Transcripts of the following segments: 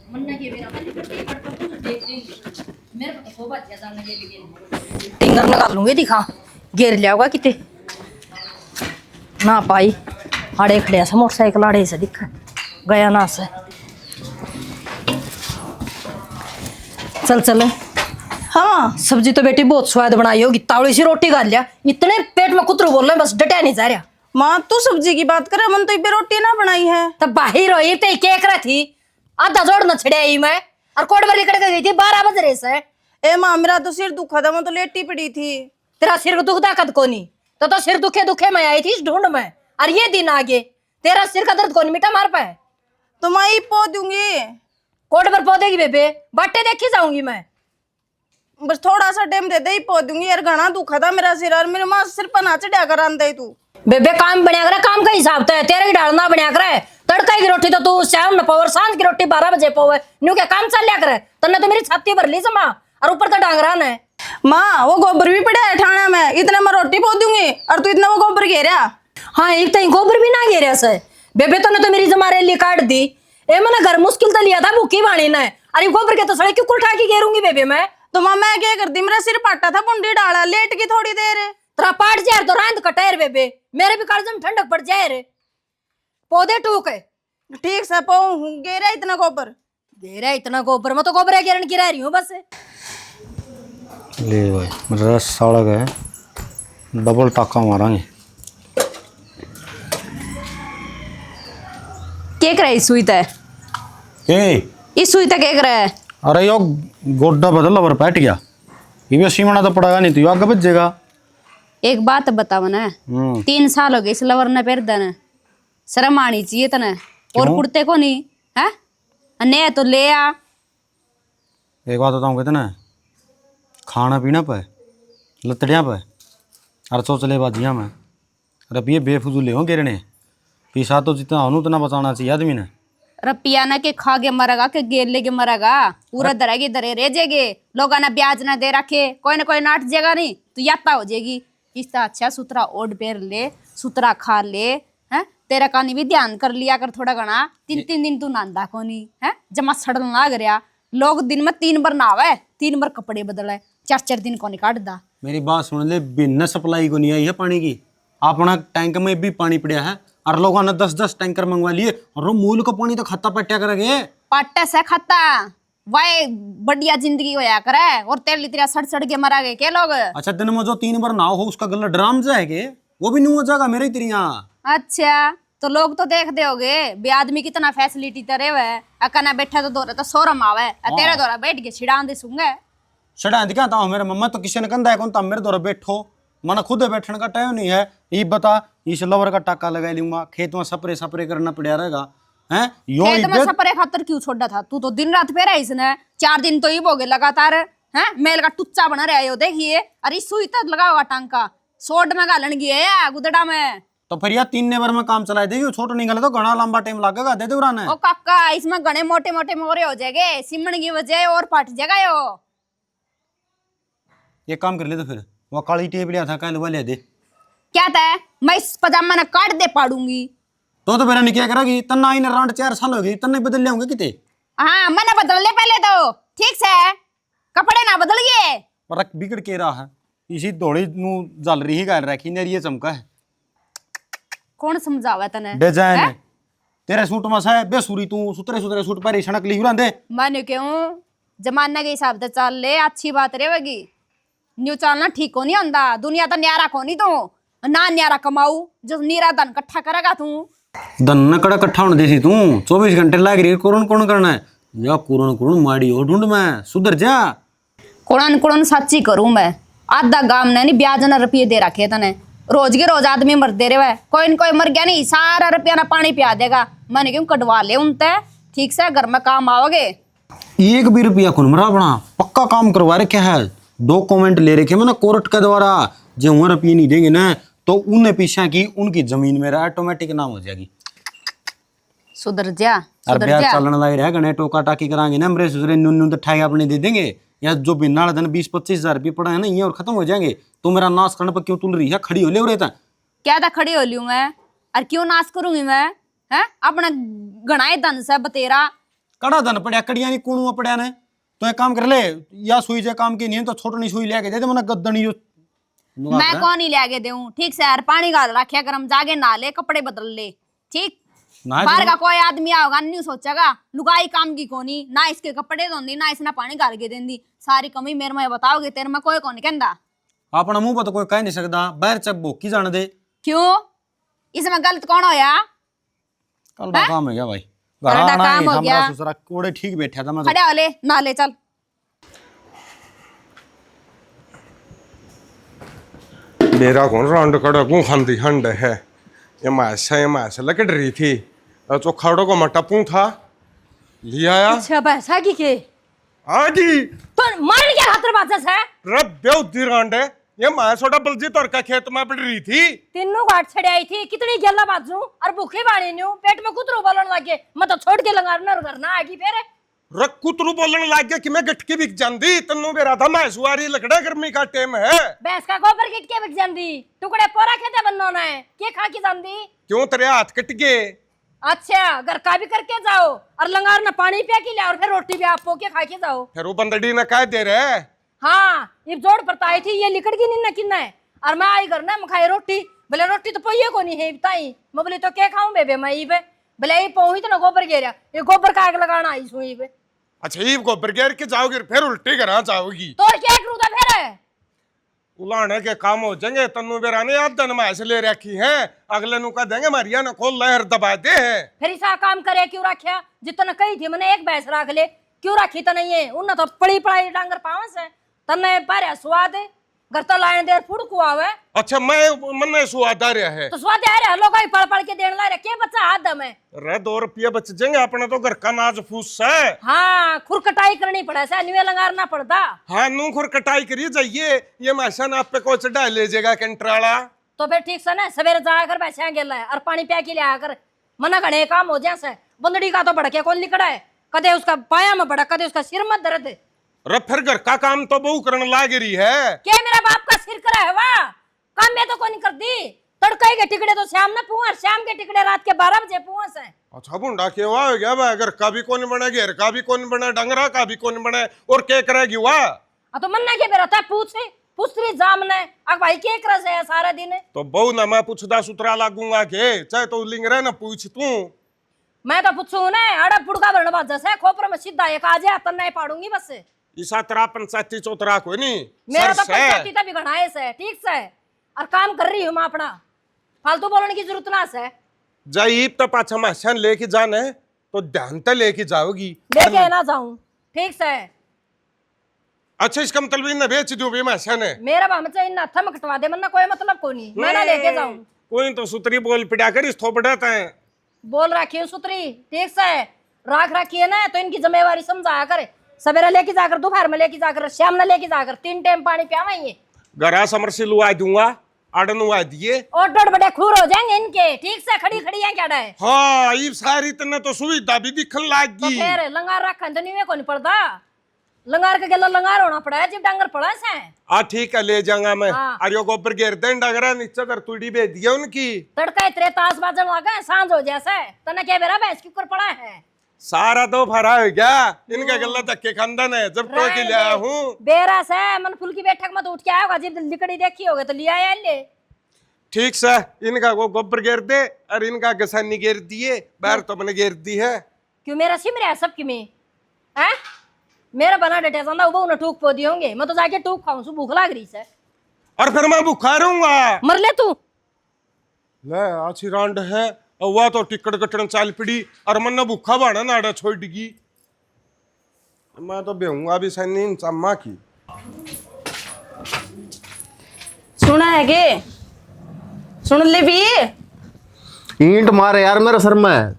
मन्ना के बिना पल्ली पट्टी पर तो कुछ देख देंगे मेरे को तो सोबत ज्यादा लगे लेकिन टिंगर लगा लूंगी दिखा गिर लियागा किते ना पाई आड़े खड़े से मोटरसाइकिल आड़े से दिख गया ना से चल चल। हाँ सब्जी तो बेटी बहुत स्वाद बनाई होगी तावड़ी सी रोटी खा लिया इतने पेट में कुतरू बोल रहे बस डटा नहीं जा रहा। माँ तू सब्जी की बात करे मन तो इबे रोटी ना बनाई है तब बाहर रही ते क्या कर रही थी आधा जोड़ न छड़े आई मैं और कोट भर निकल गई थी 12 बज रहे से। ए माँ मेरा तो सिर दुखा था मैं तो लेटी पड़ी थी। तेरा सिर दुखता कद को नहीं तो सिर दुखे दुखे में आई थी इस ढूंढ में और ये दिन आगे तेरा सिर का दर्द कौन मिटा मार पाए तो मैं ही पो दूंगी कोट पर पौधेगी बेबे बट्टे देखी जाऊंगी मैं बस थोड़ा सा टाइम दे दे ही पो दूंगी यार घना दुखा था मेरा सिर और मेरे माँ सिर पर ना चढ़ा कर आंदा तू बेबे काम बनया करे काम का हिसाब तो है तेरे की डालना बनया करे तड़का की रोटी तो तू शाम न पावर सांझ की रोटी 12 बजे पावे न्यू क्या काम चल लिया करे तन्ने तो मेरी छाती भर ली जमा और ऊपर तो डांगरा ने माँ वो गोबर भी पड़ा है ठाणा में इतना मैं रोटी पो दूंगी और तू इतना वो गोबर घेरा। हाँ एक तो गोबर भी ना घेरा से बेबे तो ने तो मेरी जमा रेली काट दी ए मैंने घर मुश्किल तो लिया था भूखी बाणी ने अरे गोबर के तो सड़े क्यों उठा के घेरूंगी बेबे मैं तो माँ मैं क्या करती मेरा सिर पाटा था बुंडी डाला लेट की थोड़ी देर तेरा पाट जाए तो रांद कटायर बेबे मेरे भी कालजम में ठंडक पड़ जाए रे पौधे टूक है ठीक से पाऊं गेरा इतना गोबर घेरा इतना गोबर मैं तो गोबर गिरन गिरा रही हूँ बस ले भाई मेरा साड़ा गया डबल टाका मारांगे क्या करे इस सुई तय इस सुई तक क्या करे अरे यो गोड्डा बदल वर बैठ गया ये सीमना तो पड़ेगा नहीं तो यो आगे बजेगा। एक बात बताओ ना 3 साल हो गए इस लवर ने पैर देने शर्म आनी चाहिए तने और कुर्ते को नहीं है ने तो ले आ। एक बात बताऊँ कितना खाना पीना पे लतड़िया पे और चौचले बाजियाँ में रुपये बेफजूले हो गिरने पैसा तो जितना हो उतना बचाना चाहिए आदमी ने। रुपया ना के खा के मरेगा के गेर लेके मरेगा पूरा दरेगी दरे रह जाएगे लोगों ने ब्याज ना दे रखे कोई ना कोई नाट जाएगा नहीं तो यात्रा हो जाएगी। इसका अच्छा सुथरा ओढ़ पेर ले सुथरा खा ले हैं तेरा कानी भी ध्यान कर लिया कर थोड़ा घना 3 दिन तू नांदा को नहीं है जमा सड़न लाग रहा लोग दिन में 3 बार नहावे 3 बार कपड़े बदले 4 दिन को नहीं काटदा। मेरी बात सुन ले बिना सप्लाई को नहीं आई है पानी की अपना टैंक में भी पानी पड़ा है और लोगों ने 10-10 टैंकर मंगवा लिए और वो मूल का पानी तो खत्ता पट्टिया करेंगे पट्टे से खाता वाई बढ़िया जिंदगी होया करे और तेल इतना सड़ के मरा गए के लोग। अच्छा दिन में जो 3 बार नाव हो उसका गला ड्राम जाएगा वो भी नहीं हो जाएगा मेरे तेरी यहाँ। अच्छा तो लोग तो देख दोगे बे आदमी कितना फैसिलिटी तरे हुए अकना बैठा तो दौरा तो सोरम आवे तेरे दौरा बैठ के छिड़ान दे सूंगे छड़ा क्या था मेरे मम्मा तो किसी ने कंधा है कौन था मेरे दौरा बैठो मना खुद बैठने का टाइम नहीं है ये बता इस लवर का टाका लगा लूंगा खेत में सपरे करना पड़ा रहेगा हैं यो खेत में सपरे खातर क्यों छोड़ा था तू तो दिन रात फेरा इसने 4 दिन तो ही हो गए लगातार हैं मेल का टुच्चा बना रहा है देखिए अरे सुई तक लगाओगा टांका सोड में गालन गया गुदड़ा में तो फिर यार 3 बार में काम चला देगी छोटा निकले तो घना लंबा टाइम लगेगा दे दे ओ काका इसमें घने मोटे मोटे मोरे हो जाएंगे सिमण की वजह और फट जाएगा यो। ये काम कर ले तो फिर वो काली टेप लिया था कल वो ले दे क्या था मैं इस पजामा ने काट दे पाड़ूंगी तो मेरा नहीं क्या करेगी तन्ना इन राउंड 4 साल हो गई तन्ने बदल ले होंगे किते। हाँ मैंने बदल ले पहले तो ठीक से कपड़े ना बदलिए पर बिगड़ के रहा है इसी दौड़ी नु जल रही गाल रखी ने ये चमका है कौन समझावा तने डिजाइन तेरे सूट में से बेसुरी तू सुतरे सुतरे सूट पर सड़क ली हुरांदे मैंने क्यों जमाने के हिसाब से चल ले अच्छी बात रहेगी न्यू चलना ठीक को नहीं आंदा दुनिया तो न्यारा को नहीं तो ना न्यारा कमाऊ जो नीरा धन इकट्ठा करेगा तू धन न कड़ा इकट्ठा होने देसी तू 24 घंटे लाग रही कौन कौन करना है या कौन माड़ी हो ढूंढ मैं सुधर जा कुड़न सच्ची करूं मैं आधा गांव ने नहीं ब्याज ना रुपये दे रखे तने रोज के रोज आदमी मरते रहे कोई न कोई मर गया नहीं सारा रुपया ना पानी पिया देगा मैंने क्यों कटवा ले उनते ठीक से घर में काम आओगे 1 भी रुपया कौन मरा अपना पक्का काम करवा रखे है डॉक्यूमेंट ले रखे मैंने कोर्ट के द्वारा जो वहां रुपये नहीं देंगे ना तो उन्हें पीछा की उनकी जमीन मेरा ऑटोमेटिक नाम हो जाएगी। सुधर जा और ब्याज चलने लग रहा गणे टोका टाकी कराएंगे ना मेरे सुसरे नुन तो ठाई अपने दे देंगे या जो बिना दिन 20-25 हजार रुपये पड़ा है ना ये और खत्म हो जाएंगे तो मेरा नाश करने पर क्यों तुल रही है खड़ी हो ले रहता क्या था खड़ी हो लियो मैं और क्यों नाश करूंगी मैं है अपना गणाए धन से बतेरा कड़ा धन पड़ा कड़िया नहीं कुणुआ पड़ा ने तो एक काम कर ले या सुई से काम की नहीं तो छोटनी सुई लेके दे मना गद्दनी जो मैं कौन ही लेके दूं ठीक से यार पानी गाल रखिया कर हम जाके नहा ले कपड़े बदल ले ठीक बाहर का कोई आदमी आओगा नहीं सोचेगा लुगाई काम की कोनी ना इसके कपड़े धोंदी ना इसने पानी गाल के देंदी सारी कमी मेरे में बताओगे तेरे में कोई कौन कहंदा अपना मुंह पर तो कोई कह नहीं सकता बाहर चक भोकी जाने दे क्यों इसमें गलत कौन होया कल का काम है क्या भाई कल का काम हो गया ससुरा कोड़े ठीक बैठा था मैं तो खड़े हो ले ना ले चल मेरा कौन राउंड कड़ा गू खांदी हंड है ये मासा लकड़ रही थी तो खड़ो को मटपू था लिया आया अच्छा पैसा की के आगी तो मार क्या हाथ बाजस है रब बेउद्दी रांड है ये माया सोडा बलजी तोर का खेत में पड़ रही थी तीनों घाट छड़े आई थी कितनी गल्ला बाजू और भूखे बाणी न्यू पेट में कुतरो बोलन लगे मैं तो छोड़ के लंगारना करना आगी फिर रख कुतरू बोलने लग गया कि मैं गटकी बिक जांदी तन्नू मेरा था मैं सुवारी लकड़ा गर्मी का टाइम है भैंस का गोबर गिट के बिक जांदी टुकड़े पोरा खेते बनना ना है के खा की जांदी क्यों तेरे हाथ कट गए अच्छा घर का भी करके जाओ और लंगार ना पानी पिया के ले और फिर रोटी भी आप पोके खा के जाओ फिर वो बंदड़ी ने कह दे रहे हाँ ये जोड़ पड़ता आई थी ये लिकड़ की नहीं ना किन्ना है और मैं आई घर ना मैं खाई रोटी बोले रोटी तो पोइए को नहीं है बताई मैं बोली तो क्या खाऊं बेबे मैं पे बोले ये पोही तो ना गोबर घेरा ये गोबर का आग लगाना आई सुई पे अच्छा ये गोबर घेर के जाओगी फिर उल्टी करा जाओगी तो और क्या करूं तो फिर उलाने के काम हो जाएंगे तन्नू बेरा ने याद दन में ले रखी है अगले नु कह देंगे मारिया ने खोल लहर दबा दे है फिर ऐसा काम करे क्यों रखा जितना कही थी मैंने एक भैंस रख ले क्यों रखी तो नहीं है उन तो पड़ी पड़ाई डांगर पावस है तन्ने पारे स्वाद है घर तो लाइन देर फुड़ को आवे अच्छा मैं मन्ने सुआदा रहा है तो स्वाद आ रहा लोग पढ़ पढ़ के देने ला रहे के बच्चा हाथ दम है रे 2 रुपये बच जाएंगे अपने तो घर का नाज फूस है हाँ खुरकटाई करनी पड़े से न्यू लंगारना पड़ता हाँ नू खुर कटाई करिए जाइए ये माशन आप पे को चढ़ा ले जाएगा कंट्राला तो फिर ठीक से ना सवेरे जाकर बैठा गेला है और पानी पिया के लिया कर मना घने काम हो जैसे बंदड़ी का तो भड़के कौन लिकड़ा है कदे उसका पाया में बड़ा कदे उसका सिर में दर्द है रे फिर घर का काम तो बहु करने लाग रही है क्या मेरा बाप का सिर करा है वाह काम मैं तो कौन कर दी तड़के के टिकड़े तो शाम ना पुआ शाम के टिकड़े रात के 12 बजे पुआ से अच्छा बुंडा के हुआ हो गया भाई घर का भी कौन बना घेर का भी कौन बना डंगरा का भी कौन बना और क्या करेगी वाह तो मन्ना के मेरा था पूछरी जामने अग भाई के कर से सारा दिन तो बहु ना मैं पूछदा सुतरा लागूंगा के चाहे तो लिंगरा ना पूछ तू मैं तो पूछू ना अड़ा पुड़का भरने बात जैसे खोपर में सीधा एक आज तन नहीं पाड़ूंगी बस ईसा तेरा पंचायती चौतरा को नहीं मेरा तो पंचायती तभी घनाए से ठीक से और काम कर रही हूँ मैं अपना फालतू बोलने की जरूरत ना से जाइब तो पाछा माशन लेके जाना है तो ध्यान तो लेके जाओगी लेके ना जाऊं ठीक से अच्छा इसका मतलब इन बेच दूं भी माशन है मेरा भाम चाहिए ना थम कटवा दे मन्ना कोई मतलब को नहीं मैं ना लेके जाऊं कोई तो सुतरी बोल पिटा कर इस थोपड़ाता है बोल रखी हूँ सुतरी ठीक से राख रखी है ना तो इनकी जिम्मेवारी समझाया करे सवेरे लेके जाकर दोपहर में लेके जाकर शाम में लेके जाकर 3 टाइम पानी पियावेंगे गरा समरसी लुआ दूंगा आड़न हुआ दिए और डोड बड़े खूर हो जाएंगे इनके ठीक से खड़ी खड़ी है क्या है हाँ ये सारी तना तो सुविधा भी दिखन तो लागी फिर लंगार रखा तो नहीं को नहीं पड़ता लंगार के गला लंगार होना पड़ा है जब डांगर पड़ा से आ ठीक है ले जाऊंगा मैं हाँ। अरे गोबर घेर दें डगरा नीचे कर तुड़ी भेज दिया उनकी तड़का इतने ताश बाजन लगा सांझ हो जैसे तने क्या मेरा भैंस के ऊपर पड़ा है सारा तो भरा हो गया इनका गला धक्के खानदान है जब तो के लिया हूँ बेरा से मन फुल की बैठक में तो उठ के आएगा जब लिकड़ी देखी होगा तो लिया है ले ठीक से इनका वो गोबर घेर दे और इनका गसानी घेर दिए बाहर तो मैंने घेर दी है क्यों मेरा सिम रहा सब कि में हैं मेरा बना डेटा सांदा वो न टूक पोदी होंगे मैं तो जाके टूक खाऊं सु भूख लाग रही से और फिर मैं भूखा रहूंगा मर ले तू ले आछी रांड है अवा तो टिकट कटन चाल पड़ी और मन भूखा बाड़ा नाड़ा छोड़ दी मैं तो बेहूंगा भी सैनी चम्मा की सुना है के सुन ले भी ईंट मारे यार मेरे सर में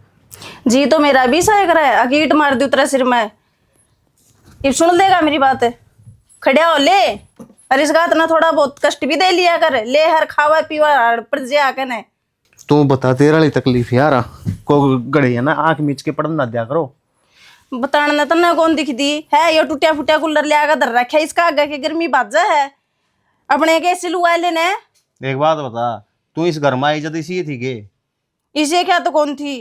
जी तो मेरा भी सही कर है आगे ईंट मार दी उतरा सिर में ये सुन लेगा मेरी बात खड़िया हो ले और इसका इतना थोड़ा बहुत कष्ट भी दे लिया कर ले हर खावा पीवा पर जे आके ने तू बता तेरा वाली तकलीफ यार को गड़े है ना आंख मीच के पढ़ना दिया करो बताना तन्ने कौन दिखती है ये टूटिया फुटिया कूलर ले आकर धर रखा है इसका आगे की गर्मी बाजा है अपने के सिलुआ लेने एक बात बता तू इस घर में आई जब इसी थी के इसे क्या तो कौन थी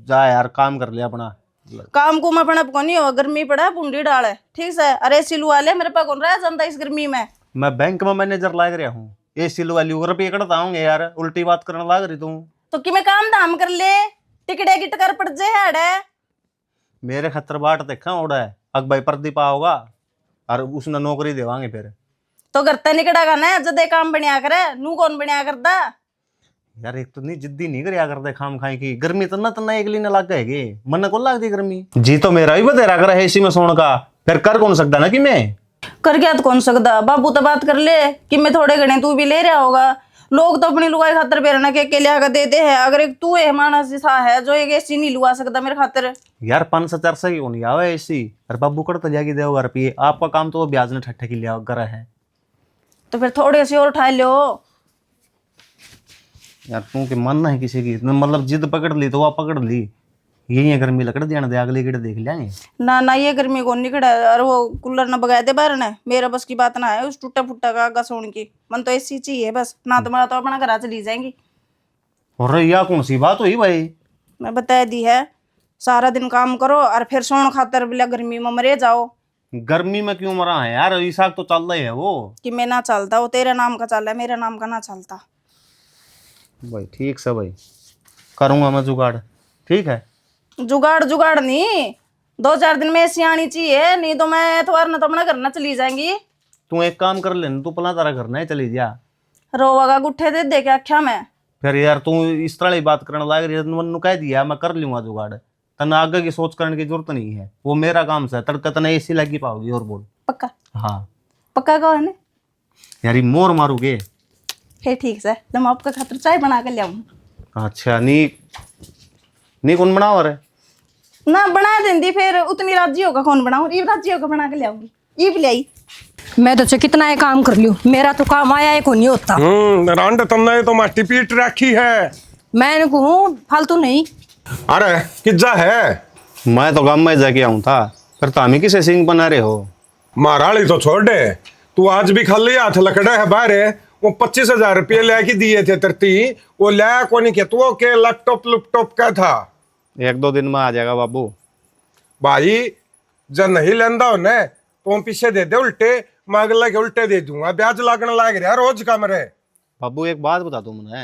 जा यार काम कर ले अपना काम को मैं अपना को नहीं हो, गर्मी पड़ा पुंडी डाल है, ठीक से। अरे सिलवा ले, मेरे पास कौन रहा जनता इस गर्मी में। मैं बैंक में मैनेजर लाग रहा हूँ, ये सिल वाली रुपये कटता होंगे यार, उल्टी बात करने लाग रही तू। तो कि मैं काम धाम कर ले, टिकड़े की टकर पड़ जे है। मेरे खतर बाट देखा ओड़ा है, अग भाई प्रदीप होगा और उसने नौकरी देवांगे फिर। तो करता निकड़ेगा ना, जदे काम बढ़िया करे, नू कौन बढ़िया करता। यार एक तो नहीं जिद्दी नहीं करिया करते खाम खाई की, गर्मी तना तना एक लीने लग गए, मन को लगती गर्मी जी। तो मेरा भी बतेरा कर है इसी में सोने का, फिर कर कौन सकता ना कि मैं कर क्या तो कौन सकता। बाबू तो बात कर ले कि मैं थोड़े घने तू भी ले रहा होगा। लोग तो अपनी लुगाई खातर बेरना के लिया कर देते हैं, अगर एक तू है मानस सा है जो एक ऐसी नहीं लुआ सकता मेरे खातर। यार 500-400 की होनी आवे ऐसी, अरे बाबू कर तो जाके देगा रुपये, आपका काम तो वो ब्याज ने ठट्ठे की लिया कर है। तो फिर थोड़े से और उठा लो यार तू के मन है किसी की, मतलब जिद पकड़ ली तो वह पकड़ ली, यही है गर्मी लकड़ देना दे, अगले गिड़ देख लेंगे ना। ना ये गर्मी को निकड़ा, और वो कूलर न बगाए दे बाहर ने, मेरा बस की बात ना है उस टूटा फुट्टा का आगा सोन की। मन तो ऐसी चाहिए बस, ना तो मैं तो अपना घर चली जाएंगी। और यह कौन सी बात हुई भाई। मैं बता दी है, सारा दिन काम करो और फिर सोन खातर बिला गर्मी में मरे जाओ। गर्मी में क्यों मरा है यार, ईसाक तो चल रही है वो। कि मैं ना चलता, वो तेरे नाम का चल है, मेरे नाम का ना चलता। भाई ठीक से भाई, करूंगा मैं जुगाड़, ठीक है। जुगाड़ जुगाड़ नहीं, 2-4 दिन में ऐसी आनी चाहिए, नहीं तो मैं एतवार न तो अपना घर ना चली जाएंगी। तू एक काम कर ले, तू पला तारा घर नहीं चली जा, रोवागा गुट्ठे दे दे के आख्या मैं। फिर यार तू इस तरह ही बात करने लग रही है, मनु कह दिया मैं कर लूंगा जुगाड़, तना आगे की सोच करने की जरूरत नहीं है, वो मेरा काम से तड़का तना एसी लगी पाओगी। और बोल। पक्का हाँ पक्का कहो है यार ये मोर मारूगे। फिर ठीक है, तो मैं आपका खातर चाय बना कर लियाऊं। अच्छा नी कौन बनाओ रे। ना बना देंदी, फिर उतनी राजी होगा कौन बनाऊं, ईब राजी होगा बना के लियाऊंगी, ईब ले आई। मैं तो चाहे कितना ये काम कर लूं, मेरा तो काम आया है को नहीं होता। रांड तुमने तो माटी पीट रखी है। मैं कहूँ फालतू नहीं। अरे किज्जा है, मैं तो गाँव में जाके आऊँ था, फिर तामी किसे सिंह बना रहे हो। महाराली तो छोड़ दे, तू आज भी खाली हाथ लकड़ा है बाहर। वो 25,000 रुपये लेके दिए थे तरती, वो ले को नहीं, तू के लैपटॉप का था। 1-2 दिन में आ जाएगा बाबू। भाई जब नहीं लेंदा हो न तो पीछे दे दे उल्टे, मैं अगला के उल्टे दे दूंगा, ब्याज लागने लाग रहा रोज का मरे। बाबू एक बात बता तू मुझे,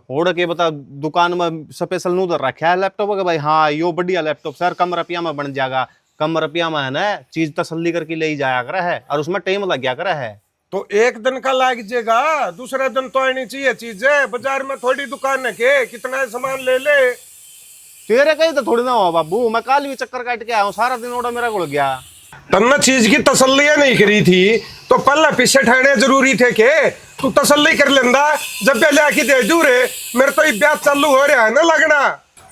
ओढ़ के बता, दुकान में स्पेशल नू उधर रखा है लैपटॉप के भाई, हाँ यो बढ़िया लैपटॉप सर, कम रुपया में बन जाएगा, कम रुपया में है ना चीज तसल्ली करके ले जाया कर है, और उसमें टाइम लग गया कर है। तो एक दिन का लाग जाएगा, दूसरे दिन तो आनी चाहिए चीजें। बाजार में थोड़ी दुकान है के कितना सामान ले ले। तेरे कहीं तो थोड़ी ना हो बाबू, मैं कल भी चक्कर काट के आया हूँ, सारा दिन ओड़ा मेरा गुड़ गया। तन्ना चीज की तसल्लियां नहीं करी थी तो पहले पीछे ठहरने जरूरी थे के तू तसल्ली कर लेंदा। जब पहले आके दे दू रे, मेरे तो ब्याज चालू हो रहा है ना लगना।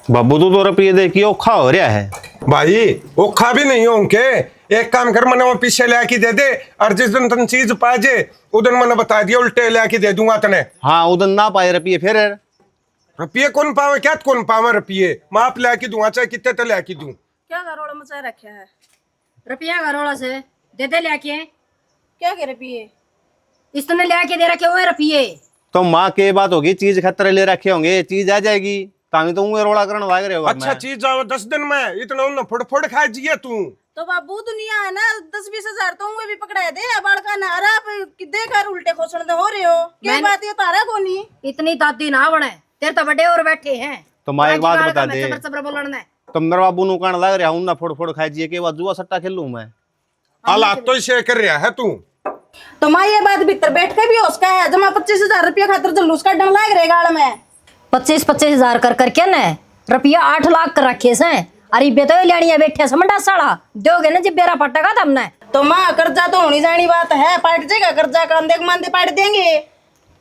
बाबू तू तो रुपये देखिए औखा हो रहा है भाई, औखा भी नहीं हो के, एक काम कर, मैंने वो पीछे ले आके दे दे, और जिस दिन तन चीज पा जे उधर मैंने बता दिया उल्टे ले आके दे दूंगा तने। हाँ उधर ना पाए रुपये, फिर रुपये कौन पावे, क्या कौन पावे रुपये, मैं आप ले आके दूंगा, चाहे कितने तो ले आके दूं। क्या घरोड़ा मचा रखा है, रुपया घरोड़ा से दे दे लेके, क्या कह रही इसने लेके दे रखे हुए रुपये। तो माँ के बात होगी, चीज खतरे ले रखे होंगे, चीज आ जाएगी, तामी तो उंगे रोड़ा करने लाग रहे हो। अच्छा चीज आओ 10 दिन में, इतना उन्हें फुड़ खा जिए तू। तो बाबू दुनिया है ना, 10-20 हजार तो उंगे भी पकड़ा दे बड़का ना, अरे आप देखकर उल्टे खोसण दे हो रहे हो, क्या बात ये तारा कोनी। इतनी दादी ना बने, तेरे तो बड़े और बैठे हैं। तो माँ एक बात बता दे, सबर बोलना है तो मेरा बाबू नु कहने लग रहा हूं ना फोड़ खाई जिए के बाद जुआ सट्टा खेलूं मैं। हालात तो इसे कर रहा है तू। तो माँ ये बात भीतर बैठ के भी हो उसका है, जमा 25,000 रुपया खातर जलूस का डंग लाग रहे गाड़ में। 25-25 हजार कर करके न रुपया 8 लाख कर रखे से, अरे बेतो लेनिया बैठे समझा साड़ा दोगे ना जब बेरा पटेगा तब न। तो माँ कर्जा तो होनी जानी बात है, पाट जाएगा कर्जा, कांधे के मांधे पाट देंगे।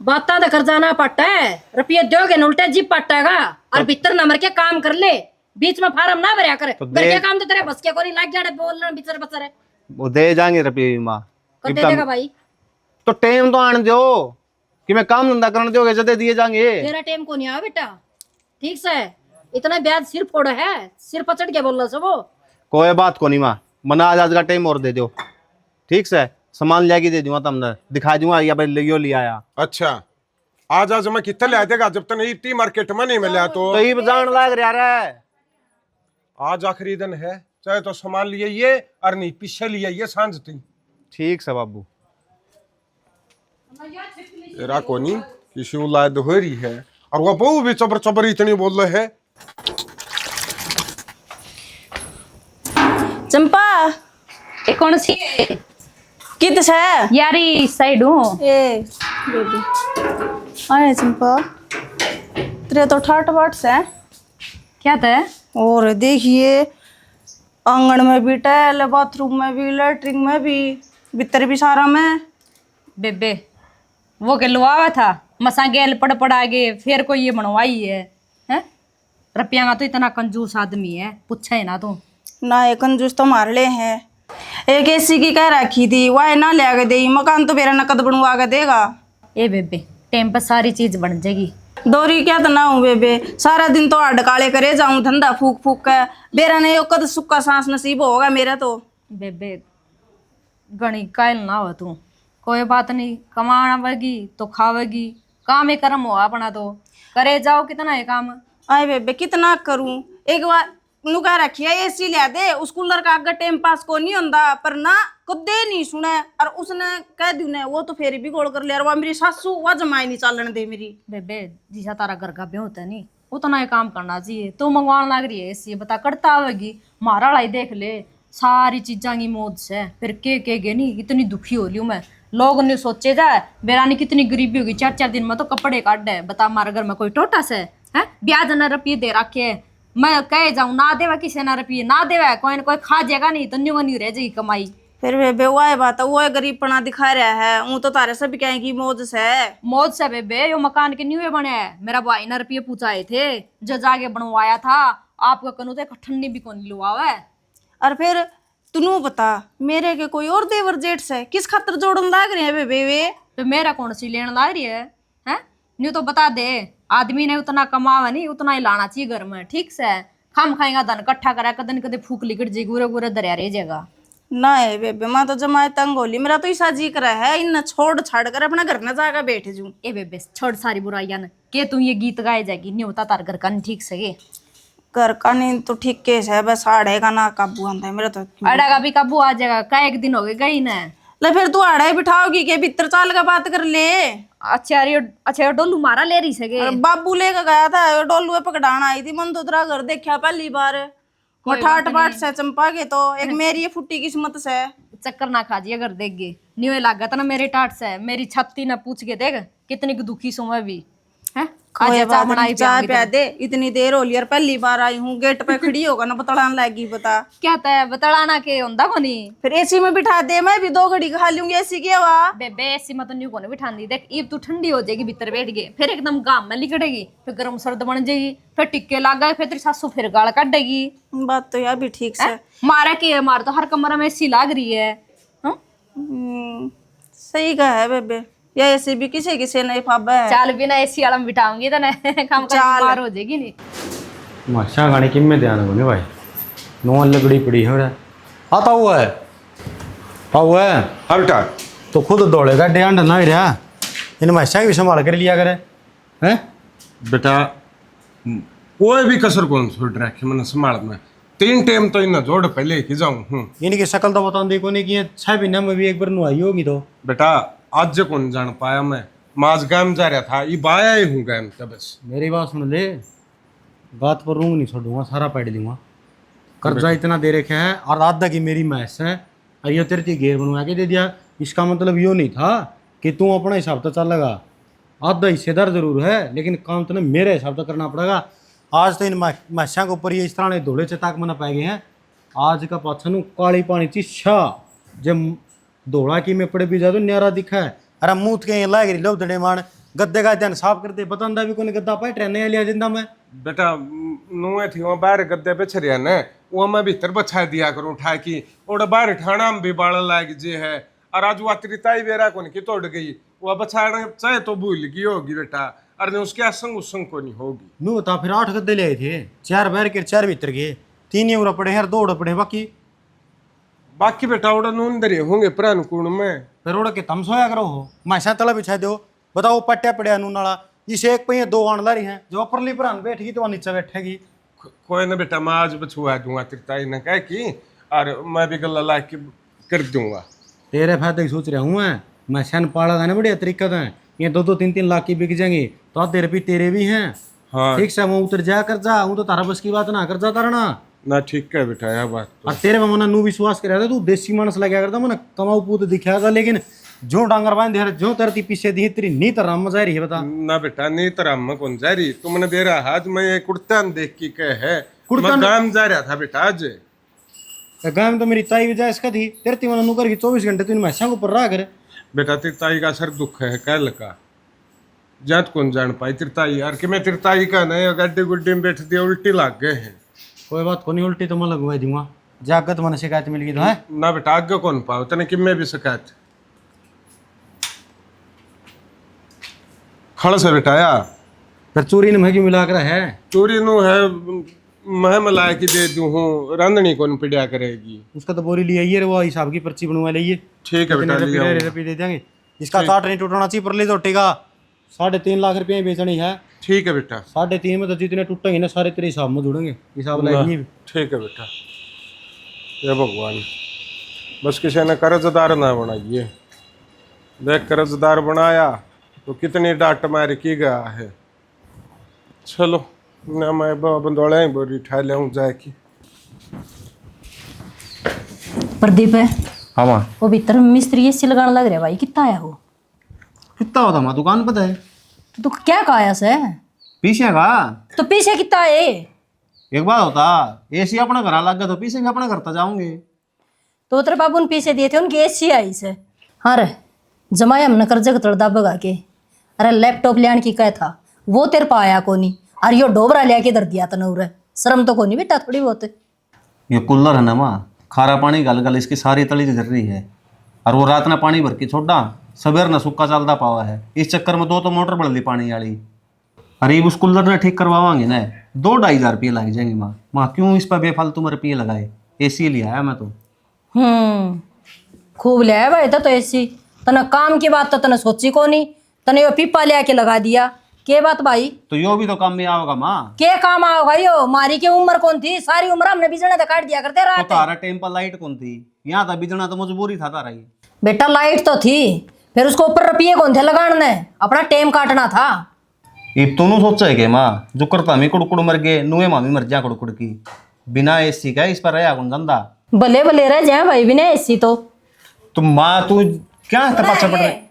बात तो कर्जा ना पट्टा है, रुपये दोगे न उल्टे जीप पट्टेगा, और भीतर नंबर के काम कर ले, बीच में फार्म ना भरया करे। घर के काम तो तेरे बस के कोनी लाग जाड़े बोलना बिचर बचर है। वो दे जाएंगे रुपये माँ, कब दे देगा भाई? तो टाइम तो आने दो कि मैं काम धंधा करने दोगे जदे दिए जाएंगे। तेरा टाइम को नहीं आया बेटा, ठीक से इतना ब्याज सिर फोड़ा है, सिर पचड़ के बोल रहा सब। कोई बात को नहीं माँ, मना आज का टाइम और दे दो, ठीक से सामान लेके दे दूंगा, तुमने दिखा दूंगा या भाई यो ले आया। अच्छा आज मैं कितने ले देगा, जब तक इतनी मार्केट में नहीं मिला तो ये जान लाग रहा है। आज आखिरी दिन है, चाहे तो सामान लिए ये और नहीं पीछे लिए ये सांझ ती ठीक से बाबू। तेरा कोनी किसी उलाद हो रही है और वो बहु भी चबर चबर इतनी बोल रहे है। चंपा ये कौन सी कित है यारी साइड हूँ। ए बेबी आए चंपा तेरे तो ठाट बाट से क्या था? और देखिए आंगन में भी टैल, बाथरूम में भी, लेटरिन में भी, भीतर भी सारा में। बेबे वो के लुआवा था मसा गेल पड़ पड़ा गे फिर कोई ये बनवाई है हैं? रुपया का तो इतना कंजूस आदमी है, पूछा है ना तू। ना ये कंजूस तो मार ले हैं। एक एसी की कह रखी थी वह ना ले आके दे, मकान तो मेरा नकद बनवा के देगा। ए बेबे टाइम पर सारी चीज बन जाएगी। दौरी क्या तो ना हूँ बेबे, सारा दिन तो हड्ड काले करे जाऊं धंधा फूक फूक के, बेरा ने यो कद सुक्का सांस नसीब होगा मेरा तो। बेबे गणी कायल ना हो तू, कोई बात नहीं, कमावेगी तो खावेगी, काम ही कर्म हो अपना तो करे जाओ। कितना है काम? आए बेबे कितना करूं, एक बार नुका रखी है एसी लिया दे, उस कूलर का आगे टाइम पास को नहीं होता, पर ना कदे नहीं सुने। और उसने कह दी ने वो तो फेर भी गोल कर लिया, और वह मेरी सासू वह जमाई नहीं चालन दे मेरी। बेबे जिसा तारा घर का ब्याह होता है नहीं उतना ही काम करना चाहिए। तू मंगवाने लग रही है ऐसी बता करता आवेगी, मारा लाई देख ले सारी चीजा की मौज से, फिर के गे नहीं इतनी दुखी हो रही मैं। लोग ने सोचे जाए बेरानी कितनी गरीबी होगी, 4-4 दिन में तो कपड़े काट है। बता हमारे घर में कोई टोटा से है? ब्याज न रुपये दे रखे है, मैं कहे जाऊं ना देवा किसी ना रुपये ना देवा, कोई ना कोई खा जाएगा नहीं तो नहीं रह जाएगी कमाई। फिर बेबे वह बात वो गरीबपना दिखा रहा है, वो तो तारे सब कहेंगी मौज से। मौज से बेबे यो मकान के न्यू बने है, मेरा भाई ने रुपये पूछाए थे जो जाके बनवाया था, आपका कनु तो ठंडी भी कौन लुआ है। और फिर तू बता मेरे के कोई और देवर जेठ से किस खातर जोड़न लाग रहे हैं बेबे वे? तो मेरा कौन सी लेने ला रही है हैं? न्यू तो बता दे, आदमी ने उतना कमावा नहीं उतना ही लाना चाहिए घर में, ठीक से खाम खाएगा धन इकट्ठा करा कदन कदे फूक लिकट जी गुरे गुरे दरिया रह जाएगा। ना है बेबे माँ तो जमाए तंग होली, मेरा तो ऐसा जी करा है इन छोड़ छाड़ कर अपना घर न जाकर बैठ जूं। ए बेबे छोड़ सारी बुराइयां न के तू ये गीत गाए जाएगी, नहीं होता तार घर का नहीं ठीक से। घर का नहीं तो ठीक केस है, बस आड़े का ना काबू आंदा है मेरा तो। अड़ा का भी काबू आ जाएगा, का एक दिन हो गए गई ना। ले फिर तू आड़ा ही बिठाओगी के भीतर चाल का बात कर ले। अच्छा ये डोलू मारा ले रही सके। अरे बाबू लेकर गया था डोलू पे पकड़ाना आई थी, मन तो तेरा घर देखा पहली बार। वो ठाट बाट से चंपा के तो एक मेरी फुट्टी किस्मत से। चक्कर ना खा जी अगर देख गे न्यू लागा था ना मेरे टाट से, मेरी छत्ती ना पूछ के देख कितनी की दुखी सो मैं भी है। कोई बात नहीं, चाय पिया दे, इतनी देर हो लिया पहली बार आई हूँ, गेट पे खड़ी होगा ना बतलाने लगी बता क्या है बतलाना के होंदा कोनी। फिर एसी में बिठा दे, मैं भी 2 घड़ी खा लूंगी एसी की हवा। बेबे एसी में तो न्यू कोने बिठा दी देख, ईब तू ठंडी हो जाएगी भीतर बैठ गए, फिर एकदम गाम में लिकड़ेगी, फिर गर्म सर्द बन जाएगी, फिर टिक्के लग गए, फिर तेरी सासू फिर गाल काटेगी। बात तो यार भी ठीक से मारा के मार तो हर कमरा में एसी लाग रही है। सही कहा है बेबे, या ऐसे भी किसी किसी नहीं फाबा है। चाल बिना एसी वाला में बिठाऊंगी तो ना काम कर बीमार हो जाएगी नहीं। माशा गाने किम में ध्यान होने भाई, नो लगड़ी पड़ी है आता हुआ है हाँ बेटा तो खुद दौड़ेगा ध्यान ना ही रहा, इन माशा भी संभाल कर लिया करे हैं। बेटा कोई भी कसर कौन छोड़ रखे मैंने संभाल में, 3 टाइम तो इन जोड़ पहले की जाऊं। इनकी शक्ल तो बता देखो नहीं कि 6 महीने में भी एक बार नुआई होगी तो। बेटा आज जो कौन जान पाया मैं, माज गायम जा रहा था, ये बाया ही हूँ गायम का बस। मेरी बात सुन ले, बात पर रूंग नहीं छोड़ूंगा, सारा पैड दूंगा। कर्जा इतना दे रखे है और आधा की मेरी मैस है, और ये तेरे घेर बनवा के दे दिया। इसका मतलब यो नहीं था कि तू अपना हिसाब तो चलेगा, आधा हिस्सेदार जरूर है लेकिन काम तो मेरे हिसाब से करना पड़ेगा। आज तो इन मैसा के ऊपर ये इस तरह धोले चताक मना पाए गए हैं, आज का पाछा काली पानी ची शाह जब दौड़ा की में पड़े भी जा तो न्यारा दिखा है। अरे मुँह के लाग रही लो दड़े मान गद्दे का ध्यान साफ करते बतांदा भी कोई गद्दा पाए ट्रेन लिया जिंदा में। बेटा नुए थी वहाँ बाहर गद्दे पे छरिया ने वो मैं भीतर बछा दिया करूँ उठा की, और बाहर ठाणा में भी बाड़ लाग जे है। और आज वो त्रिताई बेरा को नहीं तोड़ गई, वो बछाने चाहे तो भूल गई होगी बेटा, और उसके असंग उसंग को नहीं होगी। नू बता फिर 8 गद्दे ले आए थे, 4 बाहर के 4 भीतर गए, 3 ही उड़ा पड़े यार, 2 उड़ा पड़े बाकी बेटा उड़ा नून दरे होंगे प्राण कुण में, फिर उड़ा के तम सोया करो हो मैसा तला बिछा दो। बताओ पट्टिया पड़िया नून वाला इसे एक पहिए 2 आन ला रही हैं, जो अपरली प्राण बैठेगी तो वहाँ नीचे बैठेगी। कोई ना बेटा, मैं आज बछुआ दूंगा तेरी ताई ने कह की, और मैं भी गला ला के कर दूंगा। तेरे फायदे की सोच रहा हूँ मैं शन पाला था ना बढ़िया तरीका था, ये 2-3 लाख की बिक जाएंगे तो तेरे भी तेरे भी हैं। हाँ ठीक से वो उतर जा कर जा, हूँ तो तारा बस की बात ना कर जा तारा ना। ना, ठीक है बेटा, यह बात तो। और तेरे में मना नू विश्वास कर तू देसी मानस लगा करता मना कमाऊ पूत दिखाया था, लेकिन जो डांगर बांध दे जो तरती पीछे दी तेरी नी तरह मजा रही है बता। ना बेटा, नहीं तरह मैं कौन जा रही, तुमने दे रहा आज मैं ये कुर्तान देख की कह है, कुर्तान- मैं काम जा रहा था बेटा आज। गाँव में तो मेरी ताई वजह इसका थी, तेरे ती मना नू कर 24 घंटे तीन मैसा के ऊपर रहा कर। बेटा तेरी ताई का सर दुख है कल का, जात कौन जान पाई तेरी ताई यार, कि मैं तेरी ताई का नहीं गड्ढे गुड्डे में बैठ दिया, उल्टी लग गए हैं। कोई बात को नहीं, उल्टी तो मैं लगवा दूंगा, जागत मन शिकायत मिल गई तो है ना बेटा, आगे कौन पाओ तने कि मैं भी शिकायत खड़ से बेटा या फिर चोरी ने महंगी मिला कर है। चोरी नु है, मैं मिला के दे दूं हूँ, रांधनी कौन पिड़िया करेगी। उसका तो बोरी लिया ये वो हिसाब की पर्ची बनवा लीजिए, ठीक है बेटा, ले आओ। रुपये दे देंगे, इसका काट नहीं टूटना चाहिए पर ले तो टेगा 3.5 लाख रुपये बेचनी है। ठीक है बेटा, 3.5 में तो जितने टूटेंगे ना सारे तेरे हिसाब में जुड़ेंगे, हिसाब लाएगी। ठीक है बेटा। ये भगवान, बस किसी ने कर्जदार ना बनाइए, देख कर्जदार बनाया तो कितनी डांट मार की गया है। चलो ना, मैं बंदोले बोरी उठा ले जाए की। प्रदीप है हाँ माँ, वो भीतर मिस्त्री एसी लगाने लग रहा भाई, कितना आया वो? कितना होता माँ, दुकान पता है तो क्या काया से पीछे का। तो पीछे कितना है? एक बात होता, एसी अपना घर लग गया तो पीछे अपना घर तो जाऊंगे। तो तेरे बाबू ने पीछे दिए थे, उनकी एसी आई से। हाँ रे, जमाया हमने कर्जे का तड़दा भगा के, अरे लैपटॉप लेने की कह था, वो तेरे पा आया कोनी, और यो डोबरा लिया के धर दिया तने उरे, शर्म तो कोनी बेटा थोड़ी बहुत। ये कूलर है ना माँ, खारा पानी गल गल इसकी सारी तली झर रही है, और वो रात ने पानी भर के छोड़ा, सवेर न सूखा चलता पावा है, इस चक्कर में 2 तो मोटर बढ़ ली पानी वाली। अरे उस कूलर ने ठीक करवावांगे ना, 2-2.5 हजार रुपये लग जाएंगे माँ। माँ क्यों इस पर बेफालतू में रुपये लगाए, एसी लिया है मैं तो। खूब ले आया भाई तो एसी, तने काम की बात तो तने सोची कोनी, तने यो पीपा ले आके लगा दिया, के बात भाई? तो यो भी तो काम में आओगा माँ। के काम आओ भाई? यो मारी की उम्र कौन थी, सारी उम्र हमने बिजने तो काट दिया करते तो रात। तारा टाइम पर लाइट कौन थी, यहाँ था बिजना तो मजबूरी था तारा ही। बेटा लाइट तो थी, फिर उसको ऊपर रुपये कौन थे लगाने, अपना टेम काटना था। ये तूने सोचा है कि माँ, जो करता मैं कुड़कुड़ मर गए, नुए मामी मर जा कुड़कुड़ की, बिना एसी का इस पर रहा कौन धंधा। भले भले रह जाए भाई बिना एसी तो माँ तू क्या तपाचा पड़ रहा है।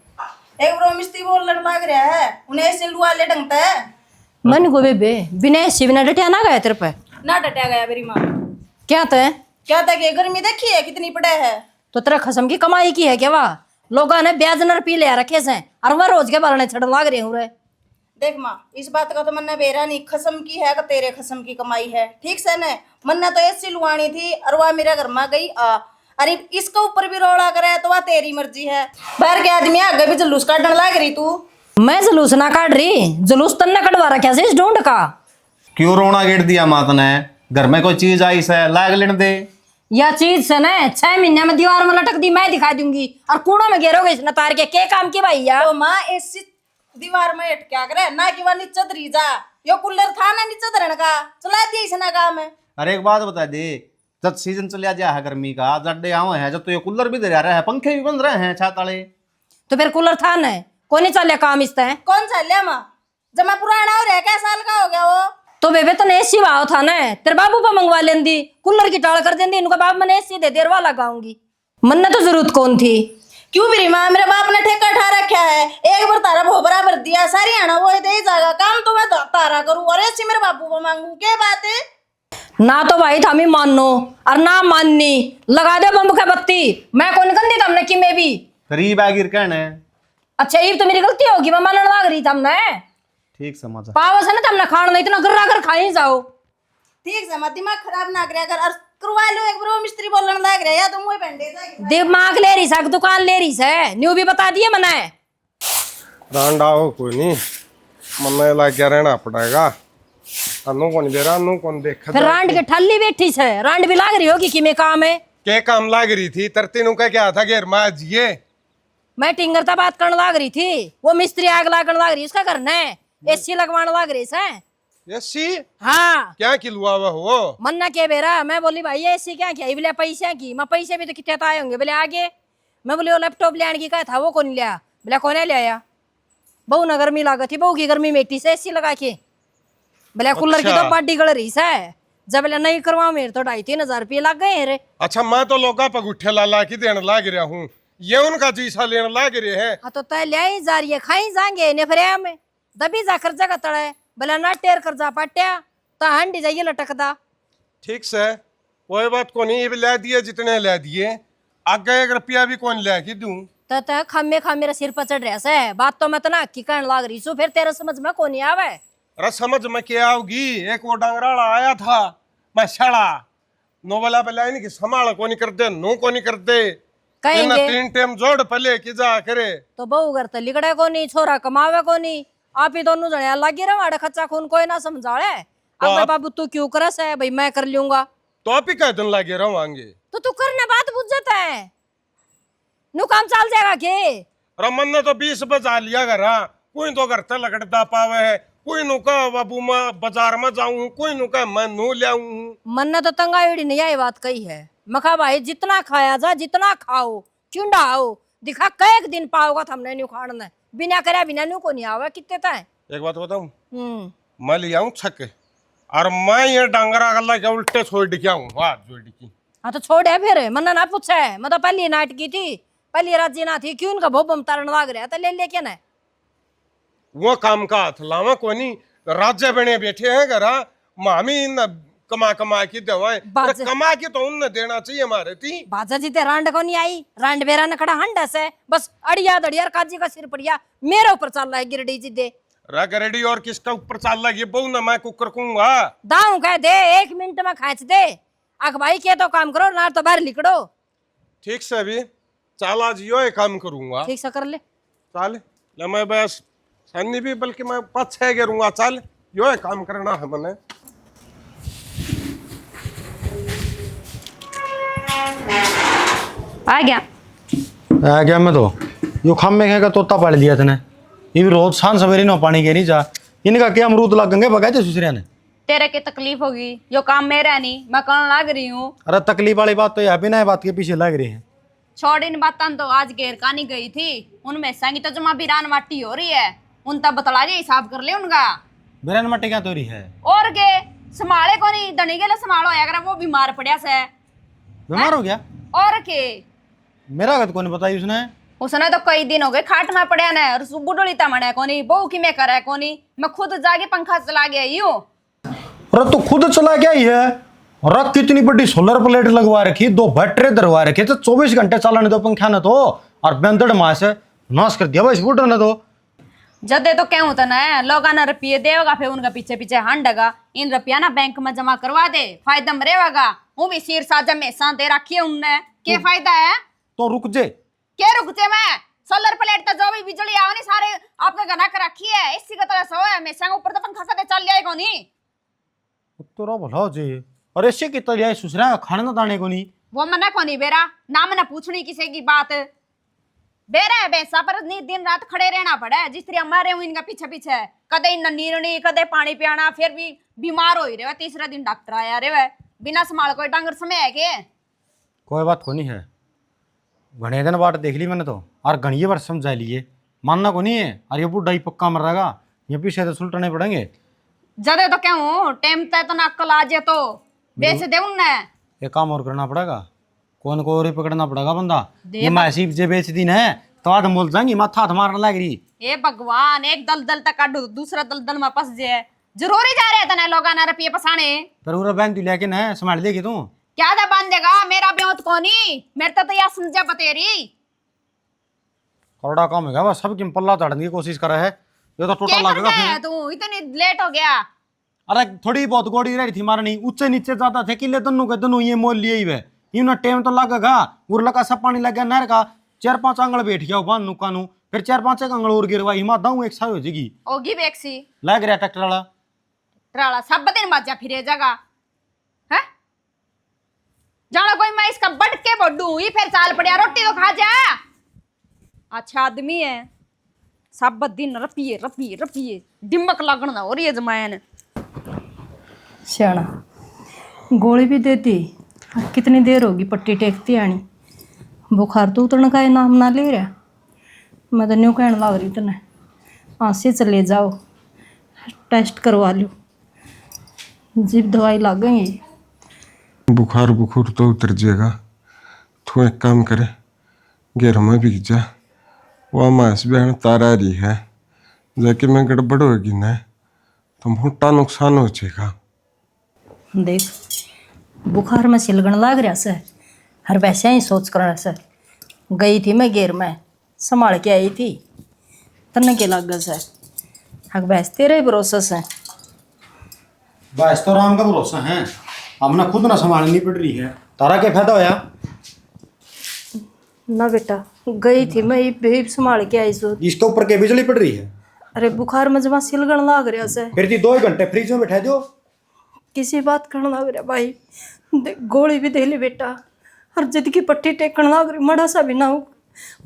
एक ब्रो मिस्त्री बोल लग रहा है, उन्हें ऐसे लुआ ले ढंगता है मन को बेबे, बिना एसी बिना डटिया ना गया तेरे पे? ना डटा गया मेरी माँ। क्या थे? क्या था कि गर्मी देखी है कितनी पड़े है, तो तेरा खसम की कमाई की है क्या? वाह लोगों ने ब्याज नर पी ले रखे से, और वह रोज के बारे छड़ लाग रहे हूँ रे। देख माँ, इस बात का तो मन्ना बेरा नहीं, खसम की है कि तेरे खसम की कमाई है, ठीक से न। मन्ना तो ऐसी लुआनी थी और वह मेरे घर में गई अरे इसके ऊपर भी रोड़ा करे तो वह तेरी मर्जी है। बाहर के आदमी आगे भी जुलूस काटने लग रही तू। मैं जुलूस ना काट रही, जुलूस तन्ने कटवा रखा से इस ढूंढ का। क्यों रोना गेट दिया मात ने, घर में कोई चीज आई से लाग लेने दे। या चीज से ना 6 महीने में दीवार में लटक दी, मैं दिखा दूंगी, और कूड़ों में घेरोगे इसने तार के काम की भाई यार। तो माँ ऐसी दीवार में हट क्या करे ना कि वह नीचे धरी जा, यो कूलर था ना नीचे धरने का, चला दिया इसने काम है। अरे एक बात बता दे, जब सीजन चलिया जा है गर्मी का, जड्डे आवे हैं, जब तो ये कूलर भी दे रहा है, पंखे भी बंद रहे हैं छत वाले, तो फिर कूलर था ना, कौन नहीं चले काम इसता है? कौन सा लिया माँ, जमा पुराना हो रहा, क्या साल का हो गया वो? तो बेबे तो एसी भाव था ना, तेरे बाबू पर मंगवा लेंदी, कूलर की टाल कर देंदी, इनका बाप मैंने एसी दे देरवा लगाऊंगी, मन तो जरूरत कौन थी। क्यों मेरी माँ, मेरे बाप ने ठेका उठा रखा है, एक बार तारा भोबरा भर दिया, सारी आना वो दे जाएगा, काम तो मैं तारा करूँ और ऐसी मेरे बापू को मांगू, क्या बात है? ना तो भाई थामी मानो और ना माननी, लगा दो बम्ब का बत्ती, मैं कौन गंदी हमने कि मैं भी गरीब है गिर कहने। अच्छा ये तो मेरी गलती होगी, मैं मानने लग रही हमने, ठीक समझा। पावस है ना तुमने खाना नहीं, इतना गर्रा कर खाई जाओ। ठीक है, मत दिमाग खराब ना करे, अगर करवा लो, एक बार मिस्त्री बोलने लग रहा है, या तुम वही बंदे दिमाग ले रही है, दुकान ले रही है, न्यू भी बता दिए मैंने। रांडा हो कोई नहीं, मन लग गया रहना पड़ेगा, अनु कौन दे रहा, अनु कौन देखा। फिर रांड के ठल्ली बैठी है, रांड भी लाग रही होगी कि मैं काम है। क्या काम लाग रही थी, तरती नु का क्या था घेर में जिए, मैं टिंगरता बात करने लग रही थी, वो मिस्त्री आग लागने लग रही, उसका करना है, एसी लगवाने लग रही है। एसी हाँ क्या किलुआ हुआ हो? मन्ना के बेरा मैं बोली भाई ये ऐसी क्या किया बोले पैसे की मैं पैसे भी तो कितने तो आए होंगे बोले आगे मैं बोली वो लैपटॉप लेने की कहा था वो कौन लिया बोले कौन ले आया बहू ना गर्मी लागत थी बहू की गर्मी में से ऐसी लगा के बोले कूलर की तो बाडी गल रही है जब बोले नहीं करवाओ मेरे तो 2,500-3,000 रुपये लग गए रे। अच्छा मैं तो लोगा पर गुट्ठे ला के देने लाग रहा हूँ, ये उनका जीसा लेने लाग रहे हैं। हाँ तो तय ले ही जा रही है खाई जाएंगे ने फिर में दबी जा खर्चा का तड़ा है बोले ना टेर कर जा पाट्या तो हंडी जाइए लटकदा। ठीक से कोई बात को नहीं, ये भी ला दिए जितने ला दिए, आगे 1 रुपया भी कौन ला के दूं? तो खम्मे खा मेरे सिर पर चढ़ रहा है बात तो मैं तो ना की कहने लाग रही सू फिर तेरा समझ में कौन आवे। अरे समझ में क्या आओगी, एक वो डंगराला आया था मैं छड़ा नोबला पे लाइन की संभाल को नहीं कर दे नो को नहीं कर दे कहेंगे 3 टाइम जोड़ पले की जा करे तो बहू घर तो लिगड़े को नहीं छोरा कमावे को नहीं आप ही दोनों जने लगे रहो आड़े खच्चा खून कोई ना समझावे। अब बाबू तू क्यों करस है भाई मैं कर लूंगा तो आप ही कह दिन लगे रहोगे तो तू करने बात बुझ जाता है नु काम चल जाएगा के। रमन ने तो 20 बजा लिया घर, कोई तो घर तक लगड़ता पावे है, कोई नु का बाबू मैं बाजार में जाऊं, कोई नु का मैं नु ले आऊं। मन ने तो तंगाई नहीं आई बात कही है मखा भाई जितना खाया जा जितना खाओ चुंडाओ दिखा कई दिन पाओगा हमने न्यू खाना बिना करे बिना न्यू को नहीं आवे कितने तय। एक बात बताऊं, मैं ले आऊं छक और मैं ये डांगरा गल्ला के उल्टे छोड़ के आऊं हाथ जोड़ की। हाँ तो छोड़ है फिर मन ना पूछा है मैं तो पहली नाट की थी पहली राजी ना थी क्यों उनका भोपम तारण लाग रहा था ले लेके ना वो काम का हाथ लावा को नहीं, राज्य बने बैठे हैं घर मामी न कमा की दवाएं बाजे। कमा के तो उनने देना चाहिए हमारे थी। बाजा जीते रांड को नहीं आई रांड बेरा न खड़ा हंडस है बस अड़िया दड़िया काजी का सिर पड़िया मेरे ऊपर चल रहा है गिरडी जी दे रेडी और किसका ऊपर चल रहा है बहु ना मैं कुकर कहूंगा दाऊ कह दे 1 मिनट में खाच दे अख भाई के तो काम करो ना तो बाहर लिकड़ो। ठीक से अभी चल आज यो ये काम करूंगा ठीक से कर ले चल ले मैं बस सन्नी भी बल्कि मैं 5-6 गिरूंगा चल यो ये काम करना है मैंने। आ गया मैं तो यो खाम में कहेगा तोता पाल लिया तने ये भी रोज शान सवेरे नो पानी के नहीं जा इनका क्या अमरूद लगेंगे बगाए थे सुसरिया ने तेरे की तकलीफ होगी यो काम मेरा नहीं मैं कौन लाग रही हूँ। अरे तकलीफ वाली बात तो यहाँ बिना बात के पीछे लग रही है। छोड़ इन बातों तो आज घेर कानी गई थी उनमें संगी तो जमा बिरान वाटी हो रही है उन तब बतला जे हिसाब कर ले उनका बिरान मट्टी क्या तोरी है और के संभाले को नहीं धनी के लिए संभालो अगर वो बीमार पड़िया से बीमार हो गया और के मेरा गत को नहीं बताई उसने तो कई दिन हो गए खाट में पड़े ने और बुढ़ोली तमने कोनी बहू की में करे कोनी मैं खुद जाके पंखा चला गया यूं। अरे तू खुद चला क्या ही है और कितनी बड़ी सोलर प्लेट लगवा रखी 2 बैटरी दरवा रखे तो 24 घंटे चलाने दो पंखा न तो और बेंदड़ मास नाश कर दिया भाई बुढ़ न दो जदे तो क्या होता ना लोग ना रुपये देगा फिर उनका पीछे पीछे हंडगा इन रुपया ना बैंक में जमा करवा दे फायदा में रहेगा वो भी सिर साजा में दे रखी है उनने क्या फायदा है तो रुक जे क्या रुकते मैं सोलर प्लेट तो जो भी बिजली आओ नहीं सारे आपका गना कर रखी है इसी का तरह सो है मैं संग ऊपर तो पंखा से चल जाएगा नहीं तेरा भला जे और ऐसे की तरह सुसरा खाने ना दाने को नहीं वो मना को नहीं बेरा ना मना पूछनी किसी की बात बेरा है बेसा पर दिन रात खड़े रहना पड़ा है जिस तरह हमारे इनका पीछे पीछे कदे नीरनी कदे पानी पियाना फिर भी बीमार हो ही रहे तीसरा दिन डॉक्टर आया रे बिना संभाल कोई डांगर समय है के कोई बात को नहीं है घने दिन बात देख ली मैंने तो और घनी बार समझा लिए मानना को नहीं है और ये बुढ़ा ही पक्का मर रहेगा ये पीछे तो सुलटने पड़ेंगे जदे तो क्या हूँ टाइम तय तो नक्कल आ जाए तो बेच दे उनने ये काम और करना पड़ेगा कौन को और ही पकड़ना पड़ेगा बंदा ये मैसी जे बेच दी ना तो आज मोल जाएंगी माथा हाथ मारने लग रही ए भगवान एक दलदल तक काटो दूसरा दलदल में फंस जाए जरूरी जा रहे थे ना लोग ना रुपये पसाने पर पूरा बैंक तू लेके ना संभाल देगी तू क्या था बांधेगा मेरा ब्योत कोनी मेरे तो यह समझा बतेरी करोड़ा काम है बस सबकी पल्ला चढ़ने की कोशिश कर रहा है ये तो टोटल लगेगा फिर तू इतनी लेट हो गया अरे थोड़ी बहुत गोड़ी रही थी मारनी ऊंचे नीचे जाता थे किले तन्नू के तन्नू ये मोल लिए ही वे ना टाइम तो लगेगा उर्ला का सब पानी लग गया नहर का 4-5 आंगल बैठ गया बान नुकानू फिर 4-5 आंगल और गिरवा हिमा दाऊ एक साल हो जाएगी होगी बेक्सी लग रहा ट्रैक्टर वाला ट्राला सब दिन बाजा फिरे जगह है जाना कोई मैं इसका बट के बड्डू ही फिर चाल पड़िया रोटी तो खा जा अच्छा आदमी है सब दिन रपिए रपिए रपिए दिमक लगना हो रही है जमायन सियाना गोली भी दे दी। अब कितनी देर होगी पट्टी टेकती आनी। बुखार तो उतरने का नाम ना ले रहा। मैं तो न्यू कहने लग रही तने आज से चले जाओ टेस्ट करवा लो, जिब दवाई लगेंगी। बुखार बुखार तो उतर जाएगा। तू एक काम करे, घेर में भीग जा। वह मास बहन तारा रही है, जाके मैं गड़बड़ होगी ना तो मोटा नुकसान हो जाएगा। देख बुखार में सिलगन लग रहा सर, हर वैसे ही सोच कर सर। गई थी मैं घेर में संभाल के आई थी, तन्ने के लग गया सर। हक वैसे तेरा ही भरोसा है। बस तो राम का भरोसा है, हमने खुद ना संभालनी पड़ रही है, तारा क्या फायदा होया? ना बेटा गई थी मैं भी संभाल के आई सो। इसके ऊपर के बिजली पड़ रही है। अरे बुखार में जमा सिलगन लग रहा सर। फिर 2 घंटे फ्रिज में बैठा दो। किसी बात करने लग रहा भाई। गोली भी दे ले बेटा, हर जिद की पट्टी टेकन लग रही, मड़ा सा भी ना हो।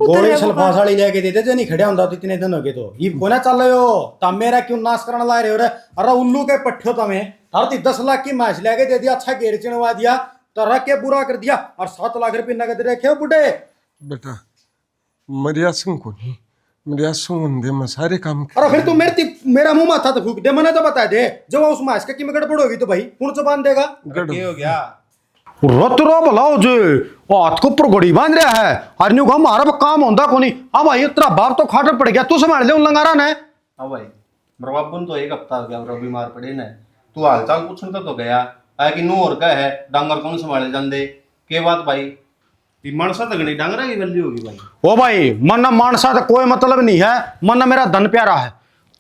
गोली सल्फास वाली लेके दे दे, नहीं खड़े होंदा तो इतने दिन हो गए। तो ये कोना चल रहे हो तब मेरा क्यों नाश करने ला रहे हो रे? अरे उल्लू के पट्ठो तमें धरती 10 लाख की मैच लेके दे दिया, अच्छा घेर चिनवा दिया तो रख के बुरा कर दिया, और 7 लाख रुपये नगद रखे बुढ़े। बेटा मरिया सिंह को नहीं, मरिया सुंदे में सारे काम अरे फिर तू मेरा मुंह माथा तो फूक दे, मैंने तो बता दे। जब उस मैच का कीमत गड़बड़ होगी तो भाई कौन सा बांध देगा? क्या हो गया? रत रो भलाओ जी, हाथ को ऊपर घोड़ी बांध रहा है। अरे न्यू हमारा काम होता को नहीं। हाँ भाई तेरा बाप तो खाटर पड़ गया, तू संभाल ले उन लंगारा ने। हाँ भाई मेरा बाबू तो 1 हफ्ता हो गया और बीमार पड़े न। तू हाल चाल पूछने तो गया है कि नू और का है डांगर कौन संभाले जाते के बात भाई? मानसा तक नहीं डांगरा की वैल्यू होगी भाई। ओ भाई मन मानसा तो कोई मतलब नहीं है, मन मेरा धन प्यारा है।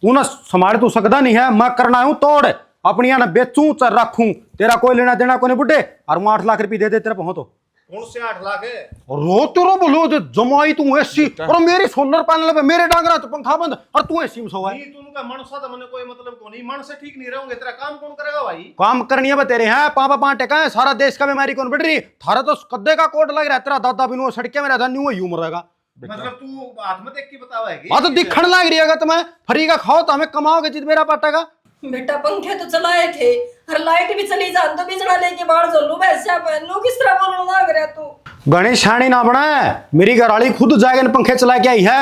तू ना संभाल तू सकता नहीं है, मैं करना हूं तोड़ अपनी ना बेचूं चर रखूं, तेरा कोई लेना देना को नहीं बुढ़े। और मैं 8 लाख रुपये दे दे तेरे पहुंच तो। कौन से 8 लाख है? रो तेरा बोलो जो जमाई तू एसी और मेरी सोलर पैनल पे मेरे डांगरा तो पंखा बंद और तू एसी में सोया। नहीं तू का मनसा तो मने कोई मतलब को नहीं, मन से ठीक नहीं रहोगे तेरा काम कौन करेगा भाई? काम करनी है तेरे हैं पापा 5 टका है, सारा देश का बीमारी कौन बढ़ रही। थारा तो कद्दे का कोट लग रहा है, तेरा दादा बिनु सड़के मेरा धन न्यू यूं मरेगा। मतलब तू हाथ में देख के बतावा है हाँ तो दिखण लग रही है तुम्हें, फ्री का खाओ तो हमें कमाओगे जित मेरा पाटेगा। बेटा पंखे तो चलाए थे, हर लाइट भी चली जान तो बिजला लेके बाहर चलू वैसे पहनू, किस तरह बोलने लग रहा तू? गणेश शानी ना बना है, मेरी घरवाली खुद जाएगा पंखे चला के आई है,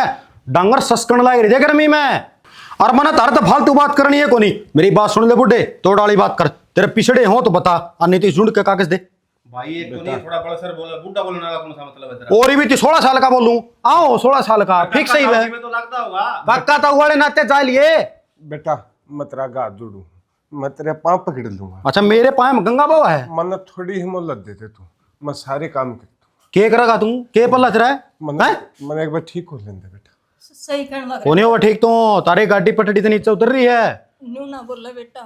डांगर सस्कण लग रही है गर्मी में। और मना तारा तो फालतू बात करनी है कोनी, मेरी बात सुन ले बुढ़े, तोड़ वाली बात कर। तेरे पिछड़े हो तो बता, और नहीं तो झुंड के कागज दे। भाई एक तो नहीं थोड़ा बड़ा सर बोला, बुड्ढा बोलने का कौन सा मतलब है तेरा? और भी 16 साल का बोलूं, आओ 16 साल का फिक्स सही है। तो लगता होगा काका तो वाले नाते जा लिए। बेटा मैं तेरा गाथ जोड़ू, मैं तेरे पाँव पकड़ लूंगा। अच्छा मेरे पाए में गंगा बाबा है, मन थोड़ी ही मोहलत दे दे तू, मैं सारे काम कर दूं। के करेगा तू? के पल्ला तेरा है? मन एक बार ठीक हो लेंदे बेटा। सही कहने लग कोने हो ठीक तो तारी गाड़ी पटड़ी तो नीचे उतर रही है। न्यू ना बोल ले बेटा,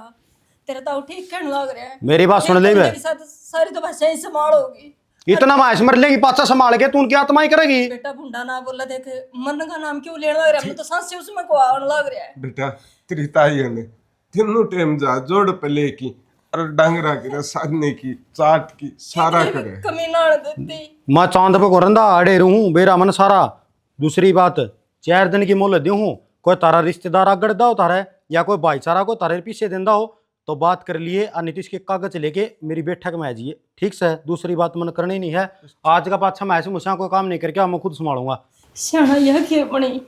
तेरा तो ठीक कहने लग रहा है। मेरी बात सुन ले बे, मेरे साथ सारी तो भाषा ही संभाल होगी। इतना माश मर लेगी पाचा संभाल के, तू उनकी आत्मा ही करेगी। बेटा भुंडा ना बोला, देख मन का नाम क्यों लेने लग रहा है? मैं तो सांस से उसमें को आने लग रहा है। बेटा तेरी ताई ने तीनों टाइम जा जोड़ पले की और डांगरा की साधने की चाट की सारा करे। कमी ना देती मैं चांद पे को रंदा अड़े रहूं, बेरा मन सारा। दूसरी बात 4 दिन की मोहलत दे हूं, कोई तारा रिश्तेदार आगड़ दा हो तारा या कोई भाईचारा को तारे पीछे देंदा हो तो बात कर लिए, और नीतीश के कागज लेके मेरी बैठक में आ जाइए, ठीक से? दूसरी बात मन करनी नहीं है। आज का पाछा मैं ऐसे मुझे कोई काम नहीं करके मैं खुद संभालूंगा। सियाना यह क्यों बनी?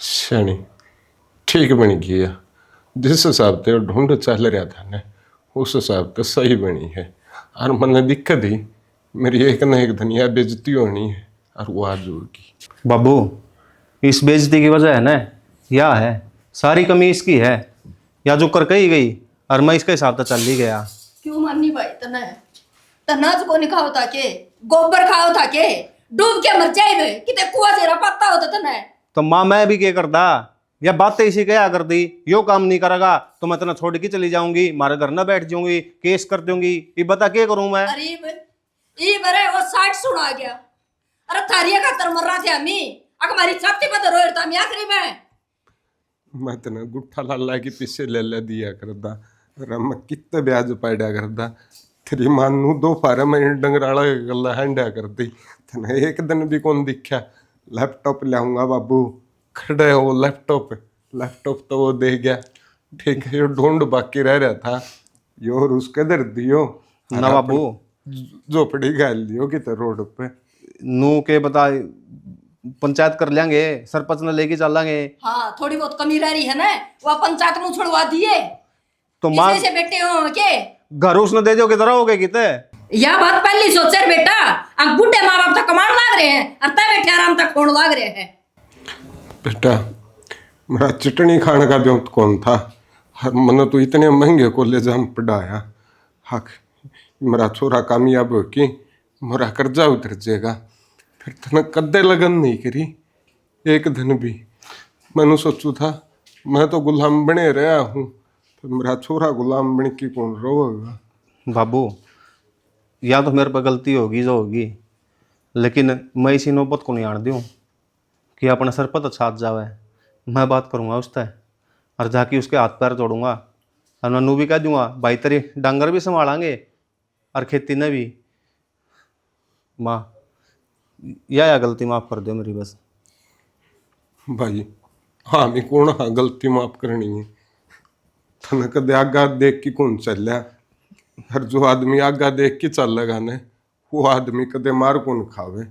शनि ठीक बनी गया, जिस हिसाब से ढूंढ चल रहा था ना उस हिसाब से सही बनी है। और मन दिक्कत ही मेरी एक न एक धनिया बेइज्जती होनी है, और वो आज होगी। बाबू इस बेइज्जती की वजह है ना, या है सारी कमी इसकी है, या जो कर कही गई और मैं इसके हिसाब से चल ही गया। क्यों माननी भाई तनाज को नहीं खाओ था के, गोबर खाओ था के, डूब के मर जाए किते कुआं जरा पत्ता होता तना। तो माँ मैं भी क्या करता, या बातें इसी क्या कर दी, यो काम नहीं करेगा तो मैं तना छोड़ के चली जाऊंगी, मारे घर न बैठ जाऊंगी, केस कर दूंगी। ये बता क्या करूं मैं? अरे ये बरे वो 60 सुना गया। अरे थारिया का तर मर रहा थे अम्मी, अगर हमारी छाती पर रोए था मैं आखिरी में मैं तना गुट्ठा लाला की पीछे ले दिया करदा, और मैं कितने ब्याज पाड़ा करदा। तेरी मानू 2 फारे में डंगराला गला हैंडा करती, तना एक दिन भी कौन दिखा। लैपटॉप लाऊंगा बाबू, खड़े हो लैपटॉप तो वो दे गया, ठीक है। ढूंढ बाकी रह रहा था, यो और उसके दर दियो ना बाबू झोपड़ी गाल दियो कि रोड पे। नू के बता पंचायत कर लेंगे, सरपंच ने लेके चलेंगे। हाँ थोड़ी बहुत कमी रह रही है ना, वह पंचायत में छुड़वा दिए। तो माँ इसे से बेटे हो के घर उसने दे दो किधर हो गए कितने। यह बात पहले सोचे बेटा, अब बूढ़े माँ बाप तक कमाण लाग रहे हैं और तय बैठे आराम तक खोण लाग रहे हैं। बेटा मेरा चटनी खाने का भी कौन था, मैंने तो इतने महंगे कॉलेज में पढ़ाया। हक मेरा छोरा कामयाब हो कि मेरा कर्जा उतर जाएगा, फिर तने कदे लगन नहीं करी एक दिन भी। मैंने सोचू था मैं तो गुलाम बने रहा हूँ, फिर मेरा छोरा गुलाम बन के कौन रोगा। बाबू या तो मेरे पर गलती होगी जो होगी, लेकिन मैं इसी नौबत को नहीं आन दूँ कि अपने सर पर तो छात जावे। मैं बात करूँगा उससे और जाके उसके हाथ पैर जोड़ूंगा और नन्नू भी कह दूंगा भाई तेरी डांगर भी संभालेंगे और खेती ने भी। माँ या गलती माफ़ कर दो मेरी बस। भाई हाँ मैं कौन हाँ गलती माफ करनी है, थने कदे आगा देख के कौन चलिया। हर जो आदमी आगा देख के चल लगा ने वो आदमी कदे मार कौन खावे।